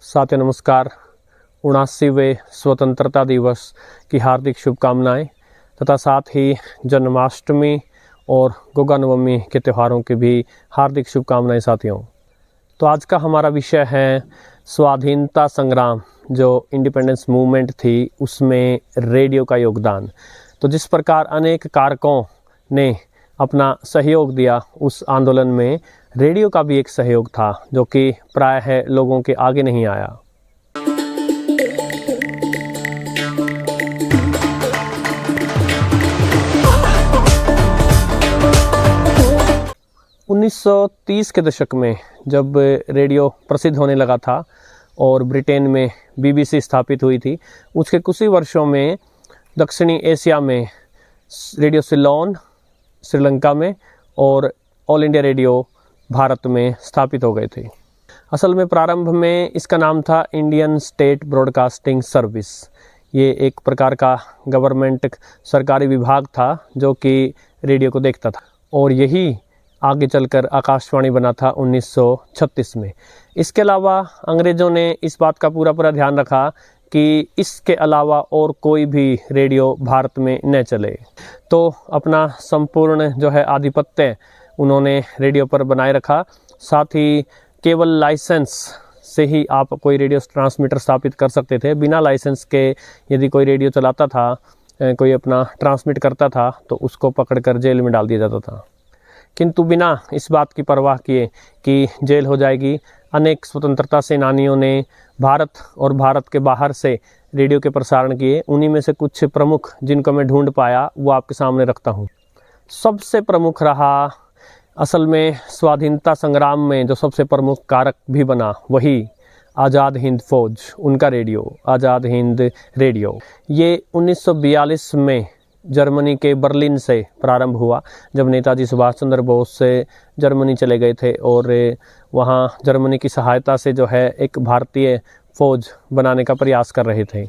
साथियों नमस्कार। 79वें स्वतंत्रता दिवस की हार्दिक शुभकामनाएं तथा साथ ही जन्माष्टमी और गोगा नवमी के त्योहारों की भी हार्दिक शुभकामनाएं साथियों। तो आज का हमारा विषय है स्वाधीनता संग्राम, जो इंडिपेंडेंस मूवमेंट थी उसमें रेडियो का योगदान। तो जिस प्रकार अनेक कारकों ने अपना सहयोग दिया, उस आंदोलन में रेडियो का भी एक सहयोग था जो कि प्रायः लोगों के आगे नहीं आया। उन्नीस सौ 30 के दशक में जब रेडियो प्रसिद्ध होने लगा था और ब्रिटेन में BBC स्थापित हुई थी, उसके कुछ ही वर्षों में दक्षिणी एशिया में रेडियो सिलोन श्रीलंका में और ऑल इंडिया रेडियो भारत में स्थापित हो गए थे। असल में प्रारंभ में इसका नाम था इंडियन स्टेट ब्रॉडकास्टिंग सर्विस। ये एक प्रकार का गवर्नमेंट सरकारी विभाग था जो कि रेडियो को देखता था और यही आगे चलकर आकाशवाणी बना था 1936 में। इसके अलावा अंग्रेज़ों ने इस बात का पूरा ध्यान रखा कि इसके अलावा और कोई भी रेडियो भारत में न चले, तो अपना संपूर्ण जो है आधिपत्य उन्होंने रेडियो पर बनाए रखा। साथ ही केवल लाइसेंस से ही आप कोई रेडियो ट्रांसमीटर स्थापित कर सकते थे। बिना लाइसेंस के यदि कोई रेडियो चलाता था, कोई अपना ट्रांसमिट करता था, तो उसको पकड़कर जेल में डाल दिया जाता था। किंतु बिना इस बात की परवाह किए कि जेल हो जाएगी, अनेक स्वतंत्रता सेनानियों ने भारत और भारत के बाहर से रेडियो के प्रसारण किए। उन्हीं में से कुछ प्रमुख जिनको मैं ढूंढ पाया वो आपके सामने रखता हूँ। सबसे प्रमुख रहा असल में स्वाधीनता संग्राम में जो सबसे प्रमुख कारक भी बना, वही आज़ाद हिंद फौज, उनका रेडियो आज़ाद हिंद रेडियो। ये 1942 में जर्मनी के बर्लिन से प्रारंभ हुआ, जब नेताजी सुभाष चंद्र बोस से जर्मनी चले गए थे और वहाँ जर्मनी की सहायता से जो है एक भारतीय फौज बनाने का प्रयास कर रहे थे।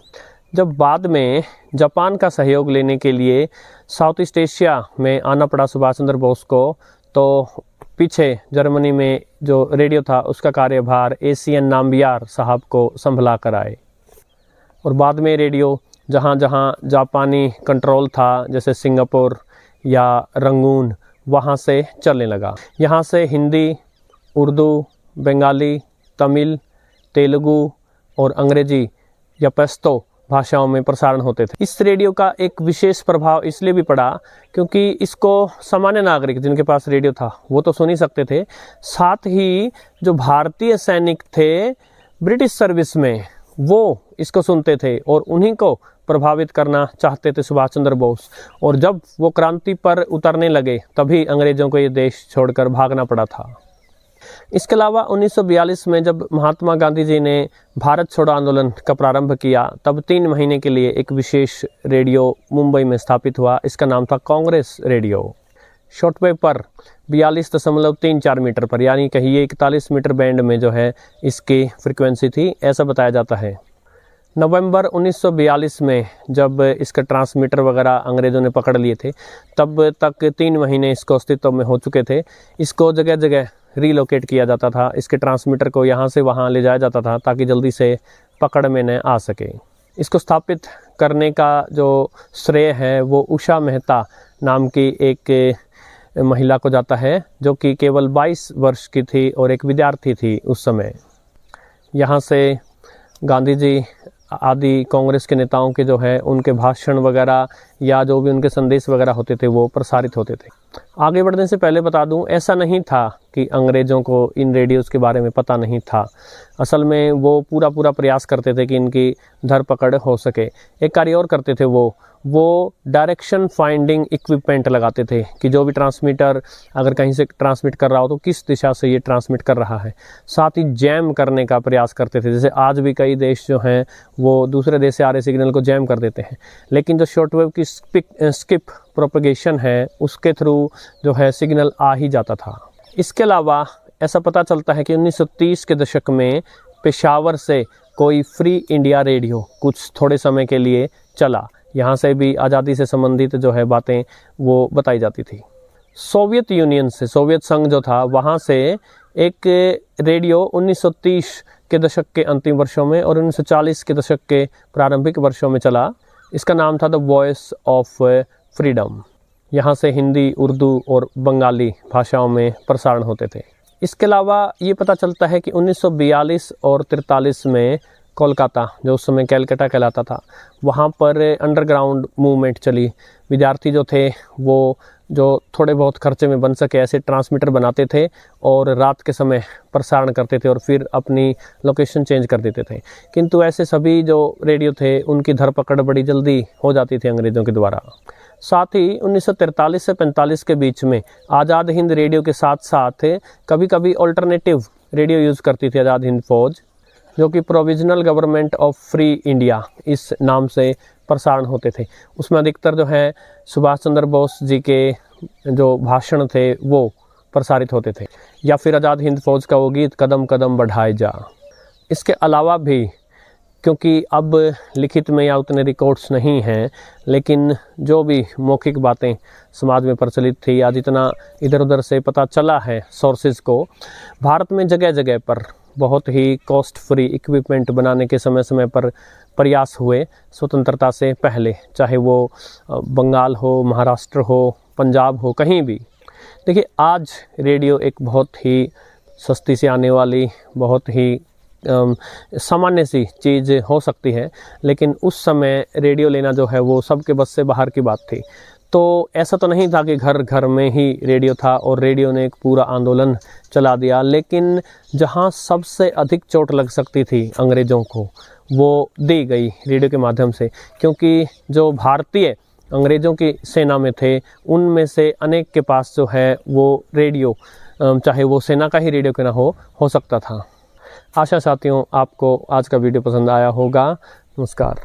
जब बाद में जापान का सहयोग लेने के लिए साउथ ईस्ट एशिया में आना पड़ा सुभाष चंद्र बोस को, तो पीछे जर्मनी में जो रेडियो था उसका कार्यभार एशियन नाम्बियार साहब को संभला कर आए और बाद में रेडियो जहाँ जहाँ जापानी कंट्रोल था, जैसे सिंगापुर या रंगून, वहाँ से चलने लगा। यहाँ से हिंदी, उर्दू, बंगाली, तमिल, तेलुगु और अंग्रेजी या पश्तो भाषाओं में प्रसारण होते थे। इस रेडियो का एक विशेष प्रभाव इसलिए भी पड़ा क्योंकि इसको सामान्य नागरिक जिनके पास रेडियो था वो तो सुन ही सकते थे, साथ ही जो भारतीय सैनिक थे ब्रिटिश सर्विस में वो इसको सुनते थे और उन्हीं को प्रभावित करना चाहते थे सुभाष चंद्र बोस। और जब वो क्रांति पर उतरने लगे तभी अंग्रेज़ों को ये देश छोड़कर भागना पड़ा था। इसके अलावा 1942 में जब महात्मा गांधी जी ने भारत छोड़ो आंदोलन का प्रारंभ किया, तब 3 महीने के लिए एक विशेष रेडियो मुंबई में स्थापित हुआ। इसका नाम था कांग्रेस रेडियो। शॉर्टवेव पर 42.34 मीटर पर, यानी कहिए 41 मीटर बैंड में जो है इसकी फ्रिक्वेंसी थी, ऐसा बताया जाता है। नवंबर 1942 में जब इसका ट्रांसमीटर वगैरह अंग्रेज़ों ने पकड़ लिए थे, तब तक 3 महीने इसको अस्तित्व में हो चुके थे। इसको जगह जगह रीलोकेट किया जाता था, इसके ट्रांसमीटर को यहाँ से वहाँ ले जाया जाता था ताकि जल्दी से पकड़ में न आ सके। इसको स्थापित करने का जो श्रेय है वो उषा मेहता नाम की एक महिला को जाता है, जो कि केवल 22 वर्ष की थी और एक विद्यार्थी थी उस समय। यहाँ से गांधी जी आदि कांग्रेस के नेताओं के जो है उनके भाषण वगैरह या जो भी उनके संदेश वगैरह होते थे वो प्रसारित होते थे। आगे बढ़ने से पहले बता दूं, ऐसा नहीं था कि अंग्रेज़ों को इन रेडियोज़ के बारे में पता नहीं था। असल में वो पूरा प्रयास करते थे कि इनकी धरपकड़ हो सके। एक कार्य और करते थे, वो डायरेक्शन फाइंडिंग इक्विपमेंट लगाते थे कि जो भी ट्रांसमीटर अगर कहीं से ट्रांसमिट कर रहा हो तो किस दिशा से ये ट्रांसमिट कर रहा है। साथ ही जैम करने का प्रयास करते थे, जैसे आज भी कई देश जो हैं वो दूसरे देश से आ रहे सिग्नल को जैम कर देते हैं, लेकिन जो शॉर्टवेव की स्किप प्रोपगेशन है उसके थ्रू जो है सिग्नल आ ही जाता था। इसके अलावा ऐसा पता चलता है कि 1930 के दशक में पेशावर से कोई फ्री इंडिया रेडियो कुछ थोड़े समय के लिए चला। यहाँ से भी आज़ादी से संबंधित जो है बातें वो बताई जाती थी। सोवियत यूनियन से, सोवियत संघ जो था, वहाँ से एक रेडियो 1930 के दशक के अंतिम वर्षों में और 1940 के दशक के प्रारंभिक वर्षों में चला। इसका नाम था द वॉइस ऑफ फ्रीडम। यहाँ से हिंदी, उर्दू और बंगाली भाषाओं में प्रसारण होते थे। इसके अलावा ये पता चलता है कि 1942 और 43 में कोलकाता, जो उस समय कैलकाटा कहलाता था, वहाँ पर अंडरग्राउंड मूवमेंट चली। विद्यार्थी जो थे वो जो थोड़े बहुत खर्चे में बन सके ऐसे ट्रांसमीटर बनाते थे और रात के समय प्रसारण करते थे और फिर अपनी लोकेशन चेंज कर देते थे। किंतु ऐसे सभी जो रेडियो थे उनकी धरपकड़ बड़ी जल्दी हो जाती थी अंग्रेज़ों के द्वारा। साथ ही 1943 से 45 के बीच में आज़ाद हिंद रेडियो के साथ साथ कभी कभी ऑल्टरनेटिव रेडियो यूज़ करती थी आज़ाद हिंद फौज, जो कि provisional government of free India इस नाम से प्रसारण होते थे। उसमें अधिकतर जो है सुभाष चंद्र बोस जी के जो भाषण थे वो प्रसारित होते थे, या फिर आज़ाद हिंद फौज का वो गीत कदम कदम बढ़ाए जा। इसके अलावा भी, क्योंकि अब लिखित में या उतने रिकॉर्ड्स नहीं हैं, लेकिन जो भी मौखिक बातें समाज में प्रचलित थी या जितना इधर उधर से पता चला है सोर्सेज को, भारत में जगह जगह पर बहुत ही कॉस्ट फ्री इक्विपमेंट बनाने के समय समय पर प्रयास हुए स्वतंत्रता से पहले, चाहे वो बंगाल हो, महाराष्ट्र हो, पंजाब हो, कहीं भी। देखिए, आज रेडियो एक बहुत ही सस्ती से आने वाली, बहुत ही सामान्य सी चीज़ हो सकती है, लेकिन उस समय रेडियो लेना जो है वो सबके बस से बाहर की बात थी। तो ऐसा तो नहीं था कि घर घर में ही रेडियो था और रेडियो ने एक पूरा आंदोलन चला दिया, लेकिन जहां सबसे अधिक चोट लग सकती थी अंग्रेज़ों को वो दी गई रेडियो के माध्यम से, क्योंकि जो भारतीय अंग्रेज़ों की सेना में थे उनमें से अनेक के पास जो है वो रेडियो, चाहे वो सेना का ही रेडियो क्यों ना हो सकता था। आशा साथियों, आपको आज का वीडियो पसंद आया होगा। नमस्कार।